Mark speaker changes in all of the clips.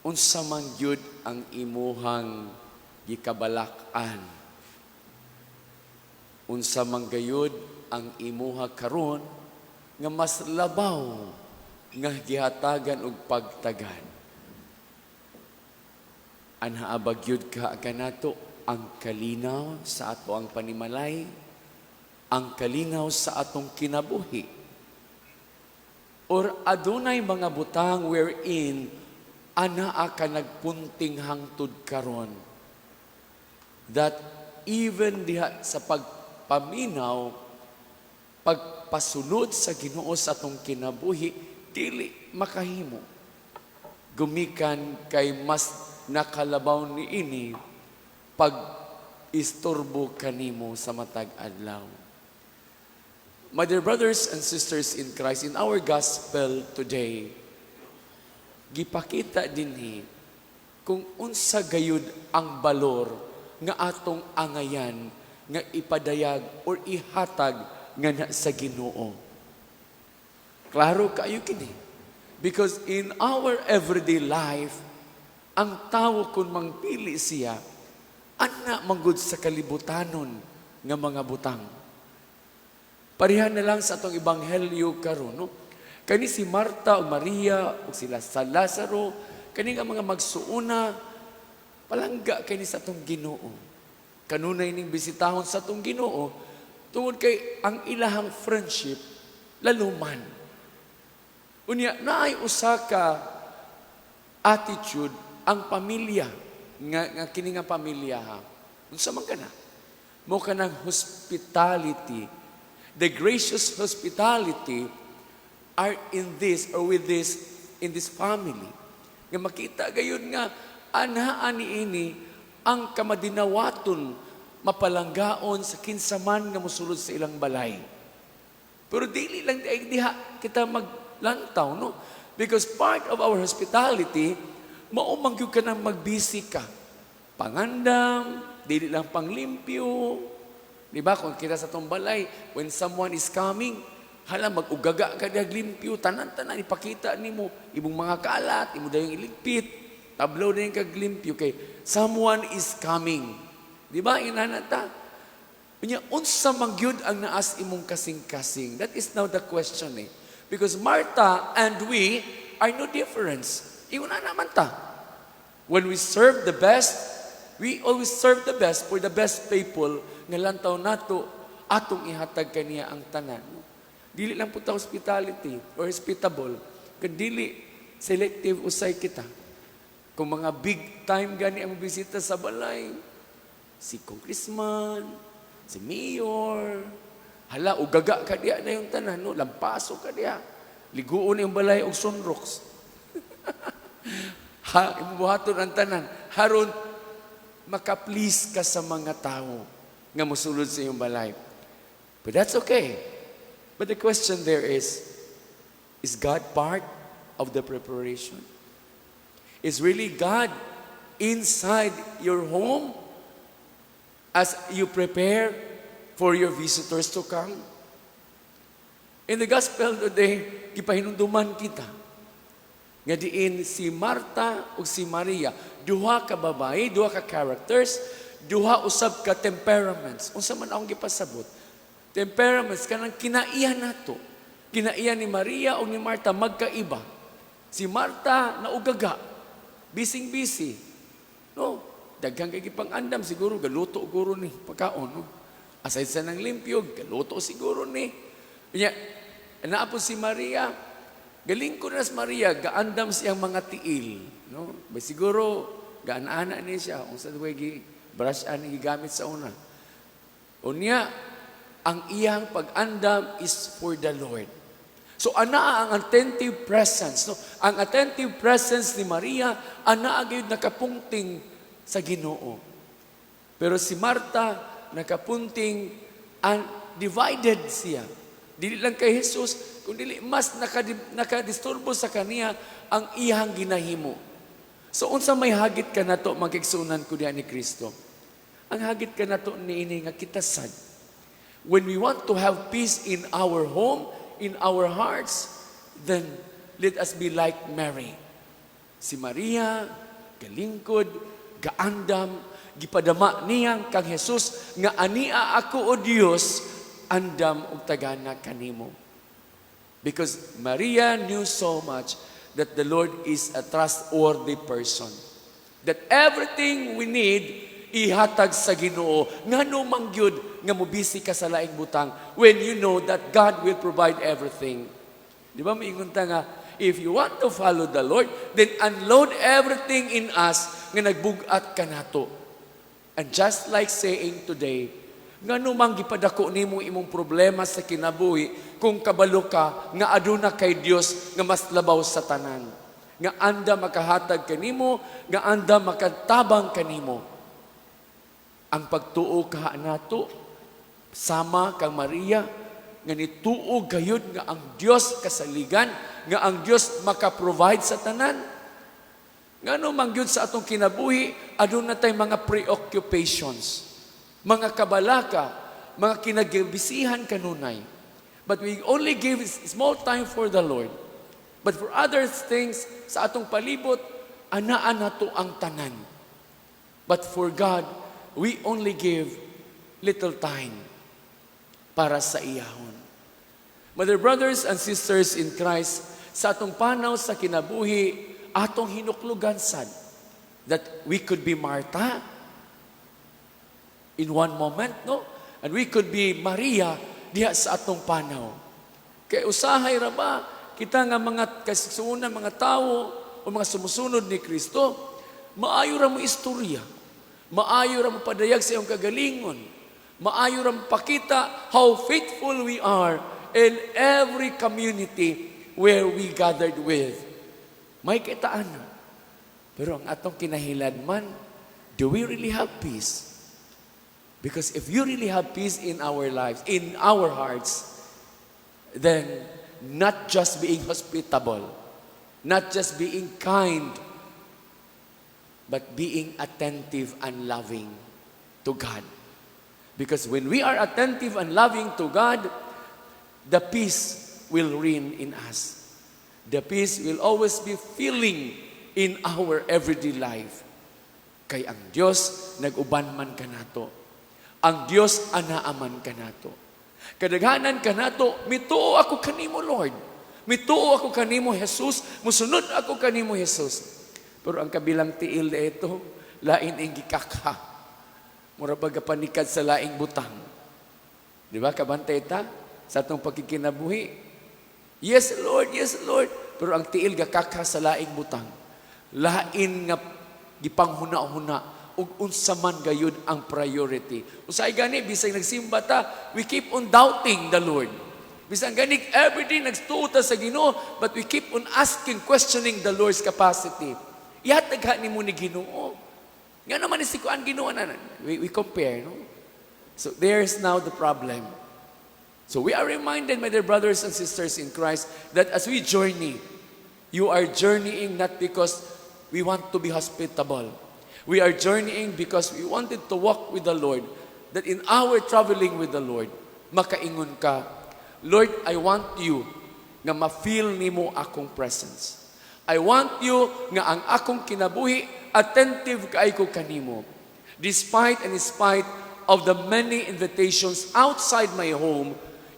Speaker 1: unsa man gyud ang imuhang gikabalak-an. Unsa man gayud ang imuha karon nga mas labaw nga gihatagan og pagtagan. Anha abagyud ka kanato ang kalinaw sa ato ang panimalay, ang kalinaw sa atong kinabuhi. Or adunay mga butang wherein anaa ka nagpunting hangtod karon that even diha sa pagpaminaw, pagpasulod sa Ginoo sa atong kinabuhi, dili makahimo. Gumikan kay mas nakalabaw ni ini pag istorbo kanimo sa matag adlaw. My dear brothers and sisters in Christ, in our gospel today, gipakita dinhi kung unsa gayud ang balor nga atong angayan nga ipadayag or ihatag nga na sa Ginoo. Klaro kayo kini. Because in our everyday life, ang tao kung mangpili siya, ana manggod sa kalibutanon nga mga butang. Parihan na lang sa atong ebanghelyo karon, no? Kani si Marta o Maria o sila sa Lazaro, kani nga mga magsuuna, palangga kani sa atong Ginoo. Kanunay ning bisitahon sa atong Ginoo, tungod kay ang ilahang friendship laluman. Unya naay usa ka attitude ang pamilya nga kini nga pamilya ha. Unsa man kana? Mo kanang hospitality. The gracious hospitality are in this or with this in this family. Nga makita gayon nga anhaan niini ang kamadinawaton mapalanggaon sa kinsaman nga mosulod sa ilang balay. Pero dili lang diha kita maglantaw, no? Because part of our hospitality, maumang ka nang magbisi ka. Pangandam, dili lang panglimpyo. Diba? Kung kita sa itong balay, when someone is coming, hala, mag-ugaga ka diag limpyo, tanan-tanan, ipakita ni mo, ibong mga kalat, imo dayong iligpit, tablaw na yung kaglimpyo, kay someone is coming. Diba? Inanata. Unsa mangyud ang naas imong kasing-kasing? That is now the question eh. Because Martha and we are no difference. Iuna naman ta. When we serve the best, we always serve the best for the best people nga lantaw nato atong ihatag kaniya ang tanan. Dili lang po ta hospitality or hospitable. Dili selective usay kita. Kung mga big time gani ang bisita sa balay, si congressman, si mayor, hala, ugaga ka diya na yung tanan, no? Lampaso ka diya. Liguon yung balay og sunrocks. Ha, imubuhaton ang tanan. Haron, maka-please ka sa mga tao nga mosulod sa iyong balay. But that's okay. But the question there is God part of the preparation? Is really God inside your home as you prepare for your visitors to come? In the gospel today, gipahinumduman kita nga diin si Marta ug si Maria, duha ka babae, duha ka characters, duha usab ka temperaments. Unsa man akong gipasabot? Temperaments kanang kinaiyan nato. Kinaiyan ni Maria ug ni Marta magkaiba. Si Marta naugaga, bising-busy. No, daghang kay gipang-andam siguro galuto guro ni pagkaon, no. Aside sa nang limpyo, galuto siguro ni. Nya naapon si Maria, galing ko na si Maria, gaandam siyang mga tiil. No? May siguro, gaan-ana niya siya. Kung saan brush ani gigamit sa una. Unya, ang iyang pag-andam is for the Lord. So, ana ang attentive presence. No? Ang attentive presence ni Maria, ana agad nakapunting sa Ginoo. Pero si Marta, nakapunting divided siya. Dili lang kay Jesus, kundi mas nakadisturbo sa kaniya ang iyang ginahimo. So, unsa may hagit ka na to, magigsunan ko diyan ni Kristo? Ang hagit ka na to niini nga kita sad. When we want to have peace in our home, in our hearts, then let us be like Mary. Si Maria, galingkod, gaandam, gipadama niyang kang Jesus, nga ania ako o Dios, andam og tagana kanimo. Because Maria knew so much that the Lord is a trustworthy person. That everything we need, ihatag sa Ginoo. Ngano mangyud nga mobisi ka sa laing butang when you know that God will provide everything. Di ba maingon ta nga, if you want to follow the Lord, then unload everything in us nga nagbugat ka nato. And just like saying today, ngano man gipadako nimo imong problema sa kinabuhi kung kabalo ka nga aduna kay Dios nga mas labaw sa tanan. Nga anda makahatag kanimo, nga anda makatabang kanimo. Ang pagtuo ka nato sama kang Maria nga nituo gayud nga ang Dios kasaligan, nga ang Dios maka-provide sa tanan. Ngano man gyud sa atong kinabuhi aduna tay mga preoccupations, mga kabalaka, mga kinagabisihan kanunay. But we only give small time for the Lord. But for other things, sa atong palibot, anaan nato ang tanan. But for God, we only give little time para sa iyahon. Mother, brothers and sisters in Christ, sa atong panaw sa kinabuhi, atong hinuklugan sad that we could be Martha in one moment, no? And we could be Maria diha sa atong panaw. Kay usahay ra ba kita nga mga kasuunan, mga tao o mga sumusunod ni Kristo, maayo ra mo istorya, maayo ra mo padayag sa iyong kagalingon, maayo ra mo pakita how faithful we are in every community where we gathered with. May kitaan. Pero ang atong kinahiladman, do we really have peace? Because if you really have peace in our lives, in our hearts, then not just being hospitable, not just being kind, but being attentive and loving to God. Because when we are attentive and loving to God, the peace will reign in us. The peace will always be filling in our everyday life. Kay ang Diyos nag-uban man kanato. Ang Diyos anaaman kanato. Kadaghanan kanato, mituo ako kanimo, Lord. Mituo ako kanimo, Jesus. Musunod ako kanimo, Jesus. Pero ang kabilang tiil na ito, lain ang gikaka. Mura pagkapanikad sa laing butang. Di ba, kabantay ta? Sa atong pagkikinabuhi. Yes, Lord, yes, Lord. Pero ang tiil gakaka sa laing butang. Lain nga gipanghuna-huna ug unsa man gayud ang priority. Usay gani bisag nagsimba ta, we keep on doubting the Lord. Bisag gani every day nagtuo ta sa Ginoo, but we keep on asking, questioning the Lord's capacity. Ihatag nimo ni Ginoo. Nga naman si kuan Ginoo na we compare, no? So there's now the problem. So we are reminded, my dear brothers and sisters in Christ, that as we journey, you are journeying not because we want to be hospitable. We are journeying because we wanted to walk with the Lord. That in our traveling with the Lord, makaingon ka, Lord, I want you nga ma-feel nimo akong presence. I want you nga ang akong kinabuhi, attentive kaay ko kanimo. Despite and in spite of the many invitations outside my home,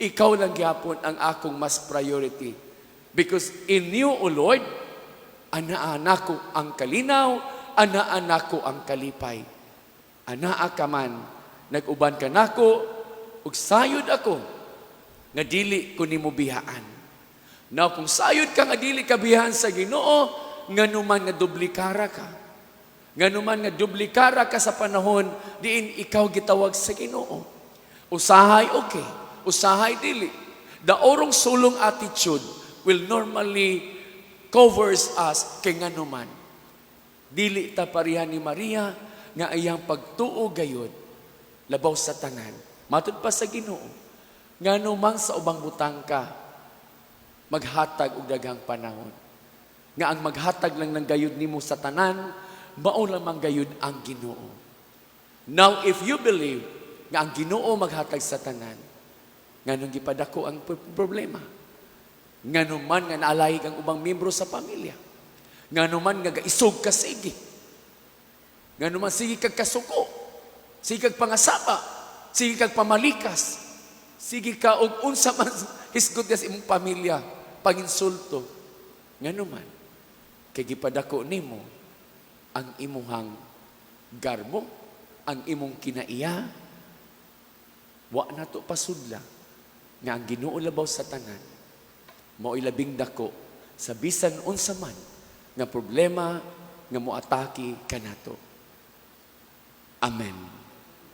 Speaker 1: ikaw lang gyapon ang akong mas priority. Because in you, O Lord, anaa ko ang kalinaw, anaa ko ang kalipay. Anaa ka man, nag-uban ka nako, ug sayod ako, nga dili ko nimo bihaan. Now, kung sayod ka nga dili ka bihaan sa Ginoo, nganuman nga dublikara ka. Nganuman nga dublikara ka sa panahon, diin ikaw gitawag sa Ginoo. Usahay okay, usahay dili. The orong sulong attitude will normally covers us kay nganuman. Dili ta parihan ni Maria nga iyang pagtuo gayud labaw sa tanan. Matud pa sa Ginoo. Nganuman sa ubang butang ka, maghatag og daghang panahon. Nga ang maghatag lang ng gayud nimo sa tanan, mao lamang gayud ang Ginoo. Now if you believe nga ang Ginoo maghatag sa tanan, nganong gipadako ang problema. Nganuman nga naalayig ang ubang membro sa pamilya. Nganuman nga gaisog ka sige. Nganuman sige kag kasuko. Sige kag pangasaba. Sige kag pamalikas. Sige ka og unsa man hisgot ka sa imong pamilya, panginsulto. Nganuman kay gipadako nimo ang imong garbo, ang imong kinaiya. Wa na to pasudla nga ang Ginoo labaw sa tanan mao ilabing dako sa bisan unsa man nga problema nga moatake kanato. Amen.